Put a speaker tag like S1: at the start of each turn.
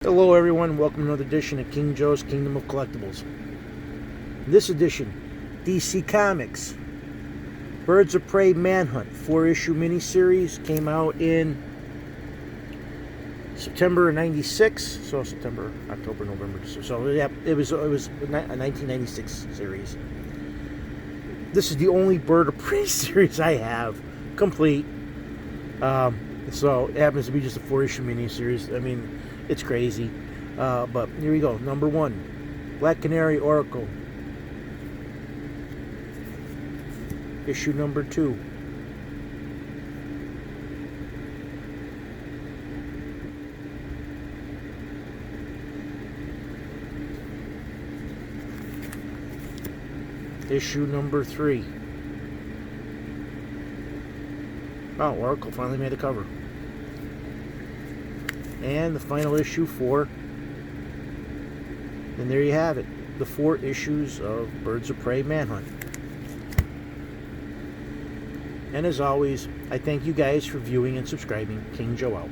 S1: Hello everyone, welcome to another edition of King Joe's Kingdom of Collectibles. In this edition, DC Comics Birds of Prey Manhunt 4-issue miniseries came out in September of '96. So September, October, November. So yeah, it was a 1996 series. This is the only Bird of Prey series I have complete. So it happens to be just a 4-issue miniseries. I mean, it's crazy. But here we go. Number 1, Black Canary Oracle. Issue number 2. Issue number 3. Oh, Oracle finally made a cover. And the final issue 4. And there you have it. The 4 issues of Birds of Prey Manhunt. And as always, I thank you guys for viewing and subscribing. King Joe out.